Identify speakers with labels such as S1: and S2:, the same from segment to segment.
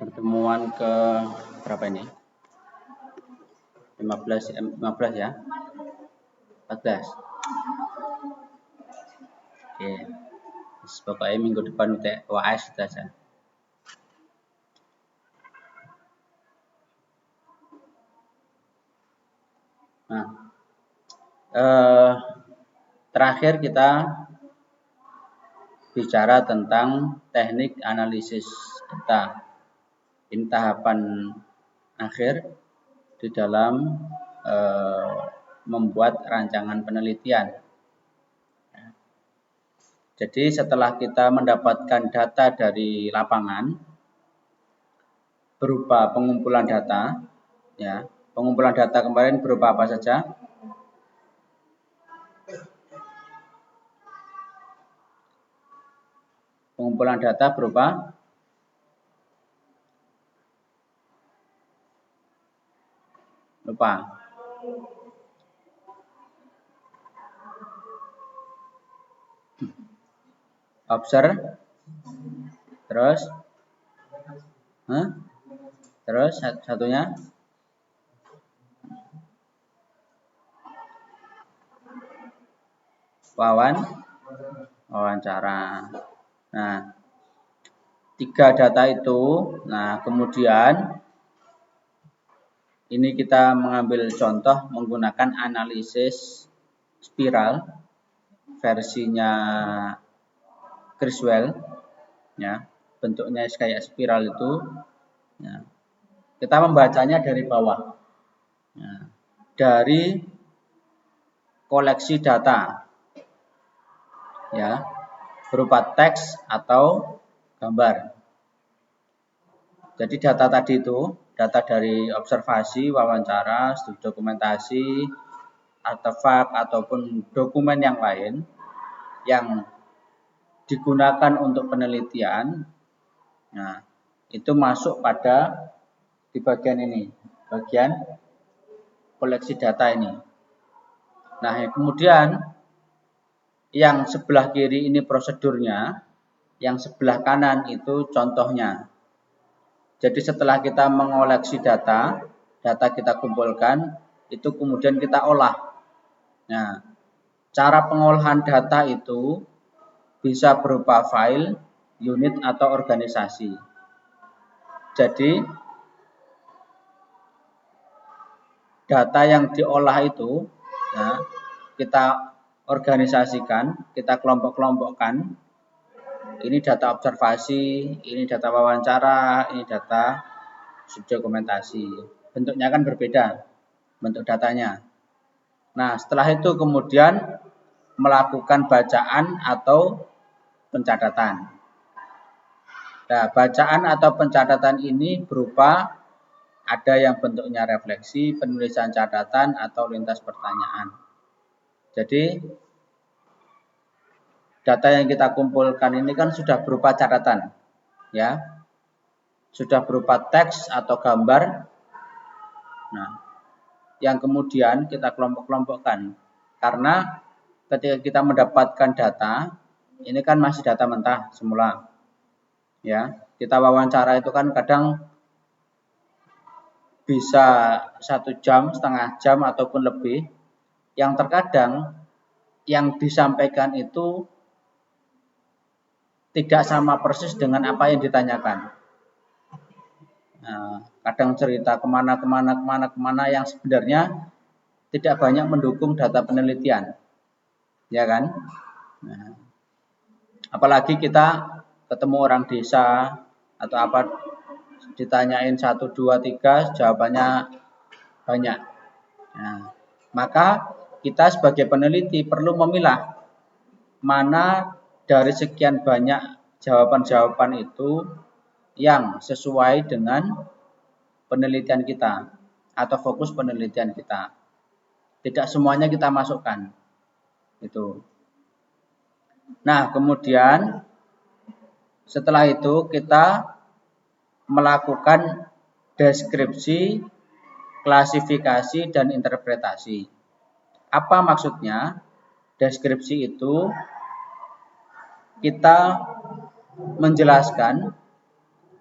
S1: pertemuan ke berapa ini? 15 ya? 14. Oke. Pokoknya minggu depan UAS saja. Nah, terakhir kita bicara tentang teknik analisis data. Ini tahapan akhir di dalam membuat rancangan penelitian. Jadi setelah kita mendapatkan data dari lapangan berupa pengumpulan data, ya, pengumpulan data kemarin berupa apa saja? Pengumpulan data berupa observe, terus satunya wawancara. Nah, 3 data itu, nah kemudian ini kita mengambil contoh menggunakan analisis spiral versinya Criswell, ya, bentuknya kayak spiral itu. Ya. Kita membacanya dari bawah, ya, dari koleksi data, ya, berupa teks atau gambar. Jadi data tadi itu data dari observasi, wawancara, studi dokumentasi, artefak ataupun dokumen yang lain yang digunakan untuk penelitian. Nah, itu masuk pada di bagian ini, bagian koleksi data ini. Nah, kemudian yang sebelah kiri ini prosedurnya, yang sebelah kanan itu contohnya. Jadi setelah kita mengoleksi data kita kumpulkan, itu kemudian kita olah. Nah, cara pengolahan data itu bisa berupa file, unit, atau organisasi. Jadi, data yang diolah itu, nah, kita organisasikan, kita kelompok-kelompokkan. Ini data observasi, ini data wawancara, ini data dokumentasi. Bentuknya kan berbeda, bentuk datanya. Nah, setelah itu kemudian melakukan bacaan atau pencatatan. Nah, bacaan atau pencatatan ini berupa ada yang bentuknya refleksi, penulisan catatan, atau lintas pertanyaan. Jadi, data yang kita kumpulkan ini kan sudah berupa catatan, ya, sudah berupa teks atau gambar. Nah, yang kemudian kita kelompok-kelompokkan, karena ketika kita mendapatkan data, ini kan masih data mentah semula, ya. Kita wawancara itu kan kadang bisa 1 jam, setengah jam ataupun lebih. Yang terkadang yang disampaikan itu tidak sama persis dengan apa yang ditanyakan. Nah, kadang cerita kemana yang sebenarnya tidak banyak mendukung data penelitian, ya kan? Nah, apalagi kita ketemu orang desa atau apa, ditanyain 1, 2, 3, jawabannya banyak. Nah, maka kita sebagai peneliti perlu memilah mana dari sekian banyak jawaban-jawaban itu yang sesuai dengan penelitian kita atau fokus penelitian kita. Tidak semuanya kita masukkan. Itu. Nah, kemudian setelah itu kita melakukan deskripsi, klasifikasi, dan interpretasi. Apa maksudnya? Deskripsi itu kita menjelaskan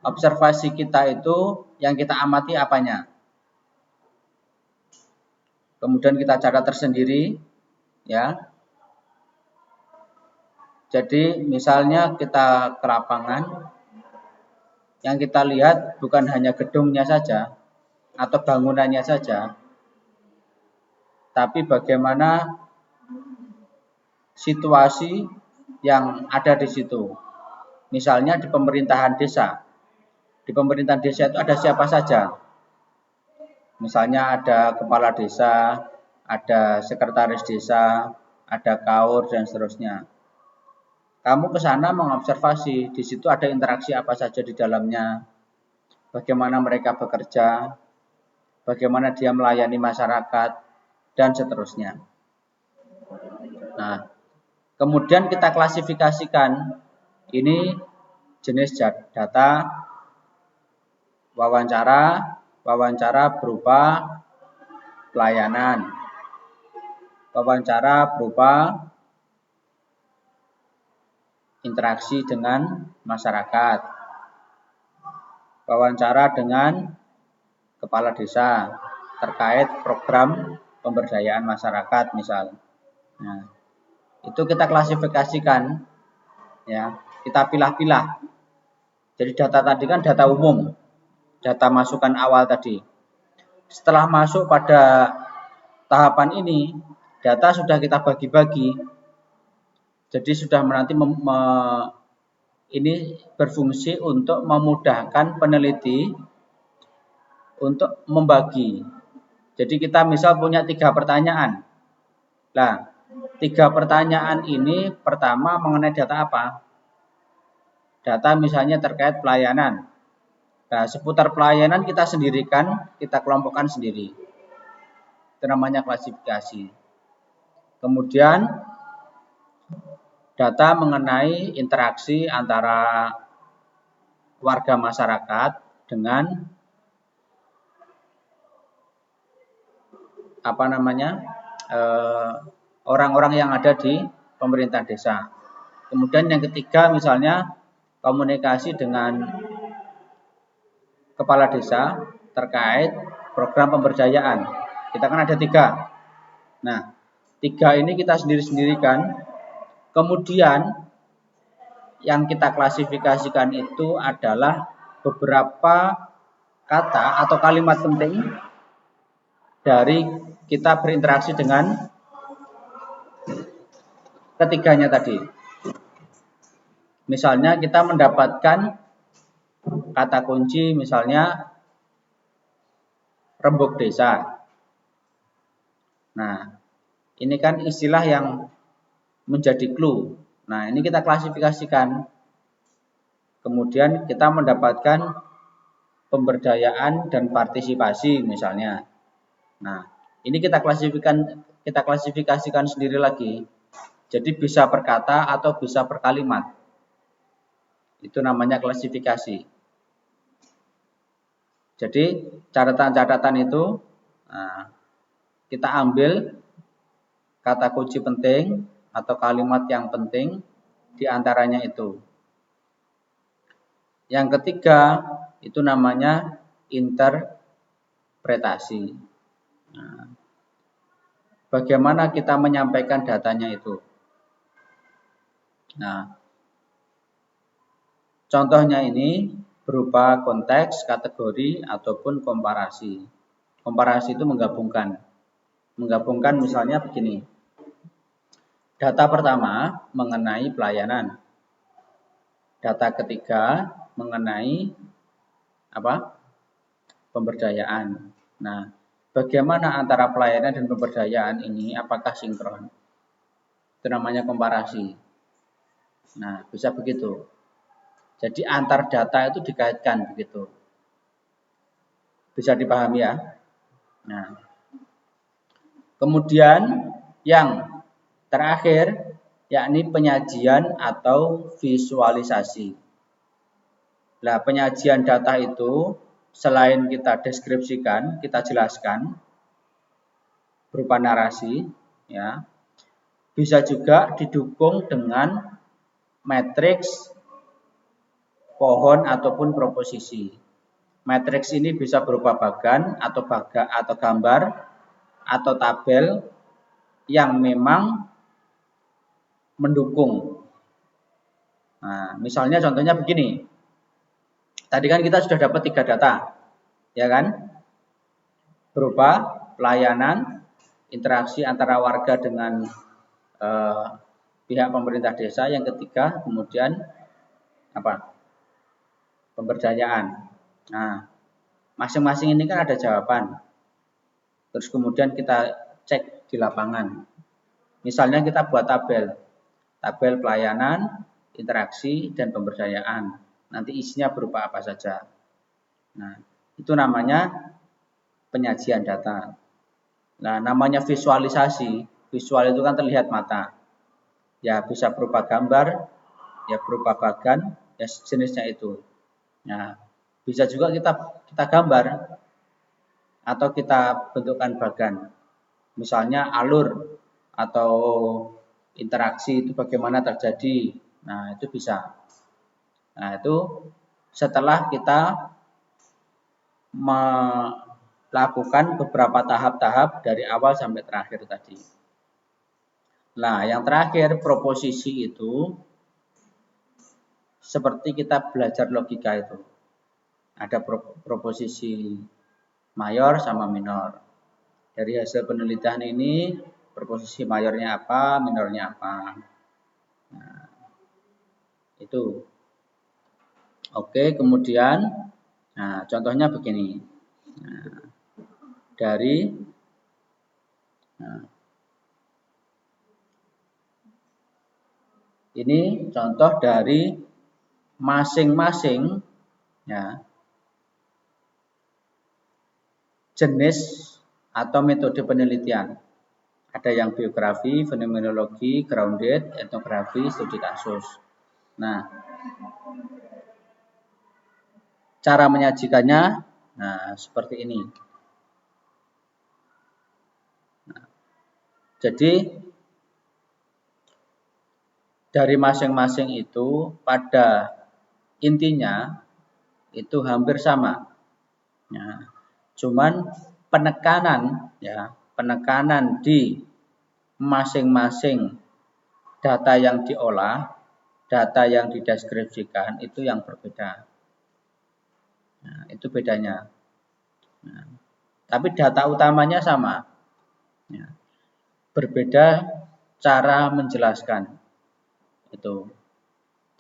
S1: observasi kita itu yang kita amati apanya. Kemudian kita catat tersendiri, ya. Jadi misalnya kita ke lapangan, yang kita lihat bukan hanya gedungnya saja atau bangunannya saja, tapi bagaimana situasi yang ada di situ. Misalnya di pemerintahan desa. Di pemerintahan desa itu ada siapa saja. Misalnya ada kepala desa, ada sekretaris desa, ada kaur, dan seterusnya. Kamu ke sana mengobservasi, di situ ada interaksi apa saja di dalamnya, bagaimana mereka bekerja, bagaimana dia melayani masyarakat, dan seterusnya. Nah, kemudian kita klasifikasikan, ini jenis data wawancara berupa pelayanan, wawancara berupa interaksi dengan masyarakat, wawancara dengan kepala desa terkait program pemberdayaan masyarakat misal. Nah, itu kita klasifikasikan, ya, kita pilah-pilah. Jadi data tadi kan data umum, data masukan awal tadi. Setelah masuk pada tahapan ini, data sudah kita bagi-bagi. Jadi sudah nanti ini berfungsi untuk memudahkan peneliti untuk membagi. Jadi kita misal punya 3 pertanyaan. Nah, 3 pertanyaan ini pertama mengenai data apa? Data misalnya terkait pelayanan. Nah, seputar pelayanan kita sendirikan, kita kelompokkan sendiri. Itu namanya klasifikasi. Kemudian data mengenai interaksi antara warga masyarakat dengan orang-orang yang ada di pemerintah desa. Kemudian yang ketiga misalnya komunikasi dengan kepala desa terkait program pemberdayaan. Kita kan ada 3. Nah, 3 ini kita sendiri-sendirikan. Kemudian yang kita klasifikasikan itu adalah beberapa kata atau kalimat penting dari kita berinteraksi dengan ketiganya tadi. Misalnya kita mendapatkan kata kunci misalnya rembuk desa. Nah, ini kan istilah yang menjadi clue. Nah, ini kita klasifikasikan. Kemudian kita mendapatkan pemberdayaan dan partisipasi misalnya. Nah, ini kita klasifikasikan sendiri lagi. Jadi bisa per kata atau bisa per kalimat. Itu namanya klasifikasi. Jadi catatan-catatan itu kita ambil kata kunci penting atau kalimat yang penting di antaranya itu. Yang ketiga itu namanya interpretasi. Nah, bagaimana kita menyampaikan datanya itu? Nah, contohnya ini berupa konteks, kategori, ataupun komparasi. Komparasi itu menggabungkan. Menggabungkan misalnya begini. Data pertama mengenai pelayanan. Data ketiga mengenai pemberdayaan. Nah, bagaimana antara pelayanan dan pemberdayaan ini? Apakah sinkron? Itu namanya komparasi. Nah, bisa begitu. Jadi antar data itu dikaitkan begitu. Bisa dipahami ya? Nah, kemudian yang terakhir yakni penyajian atau visualisasi. Nah, penyajian data itu selain kita deskripsikan, kita jelaskan berupa narasi, ya, bisa juga didukung dengan matriks pohon ataupun proposisi. Matriks ini bisa berupa bagan atau gambar atau tabel yang memang mendukung. Nah, misalnya contohnya begini. Tadi kan kita sudah dapat 3 data, ya kan? Berupa pelayanan, interaksi antara warga dengan pihak pemerintah desa. Yang ketiga, kemudian apa? Pemberdayaan. Nah, masing-masing ini kan ada jawaban. Terus kemudian kita cek di lapangan. Misalnya kita buat tabel pelayanan, interaksi, dan pemberdayaan. Nanti isinya berupa apa saja. Nah, itu namanya penyajian data. Nah, namanya visualisasi. Visual itu kan terlihat mata. Ya, bisa berupa gambar, ya berupa bagan, ya jenisnya itu. Nah, bisa juga kita gambar atau kita bentukkan bagan. Misalnya alur atau interaksi itu bagaimana terjadi. Nah, itu bisa. Nah, itu setelah kita melakukan beberapa tahap-tahap dari awal sampai terakhir tadi. Nah, yang terakhir proposisi itu seperti kita belajar logika itu. Ada proposisi mayor sama minor. Dari hasil penelitian ini, proposisi mayornya apa, minornya apa. Nah, itu. Oke, kemudian, nah, contohnya begini. Nah, ini contoh dari masing-masing ya, jenis atau metode penelitian. Ada yang biografi, fenomenologi, grounded, etnografi, studi kasus. Nah, cara menyajikannya, nah seperti ini. Nah, jadi dari masing-masing itu pada intinya itu hampir sama. Nah, cuman penekanan di masing-masing data yang diolah, data yang dideskripsikan itu yang berbeda. Nah, itu bedanya. Nah, tapi data utamanya sama. Ya, berbeda cara menjelaskan. Itu.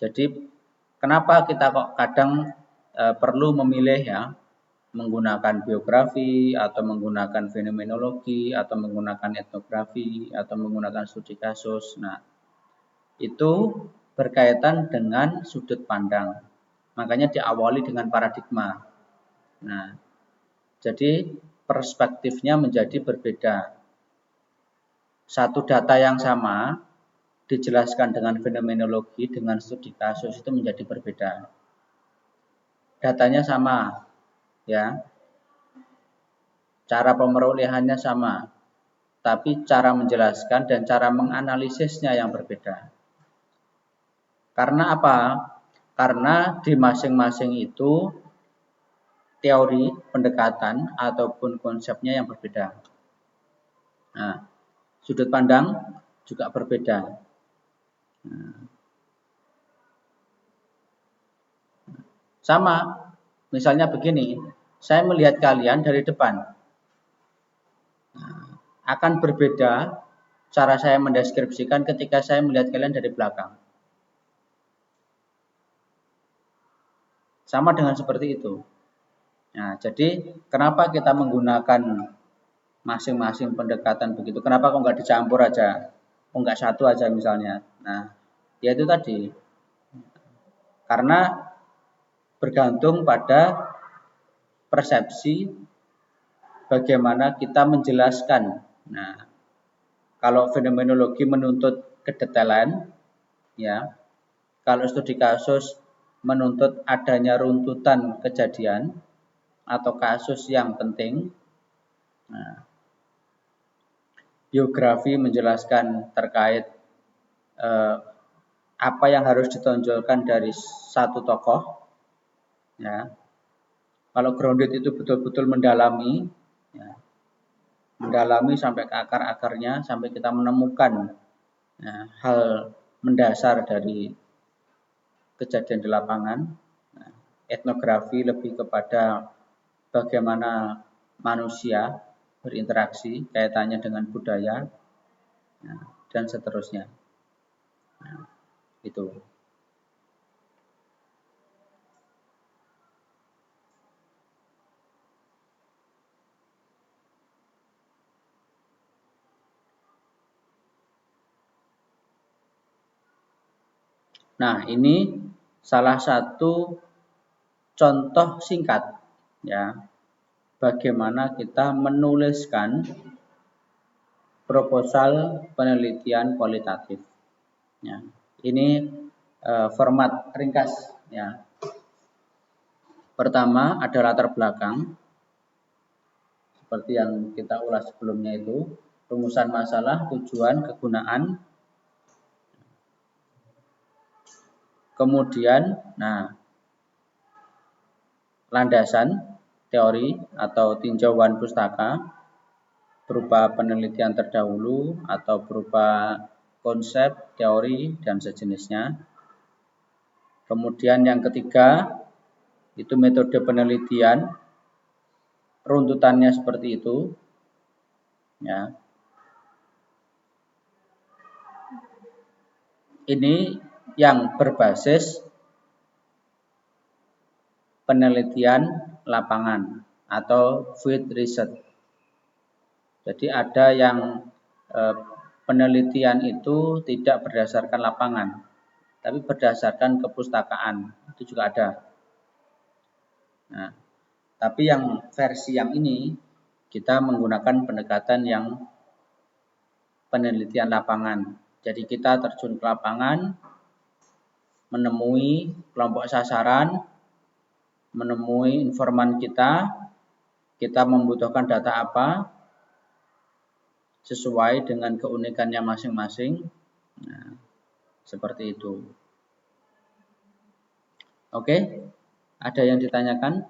S1: Jadi kenapa kita kok kadang perlu memilih ya menggunakan biografi atau menggunakan fenomenologi atau menggunakan etnografi atau menggunakan studi kasus. Nah, itu berkaitan dengan sudut pandang. Makanya diawali dengan paradigma. Nah, jadi perspektifnya menjadi berbeda. Satu data yang sama dijelaskan dengan fenomenologi, dengan studi kasus itu menjadi berbeda. Datanya sama, ya, cara pemerolehannya sama, tapi cara menjelaskan dan cara menganalisisnya yang berbeda. Karena apa? Karena di masing-masing itu teori, pendekatan, ataupun konsepnya yang berbeda. Nah, sudut pandang juga berbeda. Nah, sama, misalnya begini, saya melihat kalian dari depan. Nah, akan berbeda cara saya mendeskripsikan ketika saya melihat kalian dari belakang. Sama dengan seperti itu. Nah, jadi kenapa kita menggunakan masing-masing pendekatan begitu? Kenapa kok nggak dicampur aja? Kok nggak satu aja misalnya? Nah, ya itu tadi. Karena bergantung pada persepsi bagaimana kita menjelaskan. Nah, kalau fenomenologi menuntut kedetailan, ya. Kalau studi kasus menuntut adanya runtutan kejadian atau kasus yang penting. Nah, biografi menjelaskan terkait apa yang harus ditonjolkan dari satu tokoh. Ya. Kalau grounded itu betul-betul mendalami, ya, mendalami sampai ke akar-akarnya, sampai kita menemukan ya, hal mendasar dari kejadian di lapangan. Nah, etnografi lebih kepada bagaimana manusia berinteraksi, kaitannya dengan budaya, ya, dan seterusnya. Nah, itu. Nah, ini salah satu contoh singkat ya, bagaimana kita menuliskan proposal penelitian kualitatif. Ya, ini format ringkas ya. Pertama ada latar belakang seperti yang kita ulas sebelumnya itu, rumusan masalah, tujuan, kegunaan. Kemudian, landasan teori atau tinjauan pustaka berupa penelitian terdahulu atau berupa konsep, teori, dan sejenisnya. Kemudian yang ketiga, itu metode penelitian, runtutannya seperti itu. Ya. Ini yang berbasis penelitian lapangan atau field research. Jadi ada yang penelitian itu tidak berdasarkan lapangan, tapi berdasarkan kepustakaan, itu juga ada. Nah, tapi yang versi yang ini kita menggunakan pendekatan yang penelitian lapangan. Jadi kita terjun ke lapangan, menemui kelompok sasaran, menemui informan kita membutuhkan data apa, sesuai dengan keunikannya masing-masing. Nah, seperti itu. Oke, ada yang ditanyakan?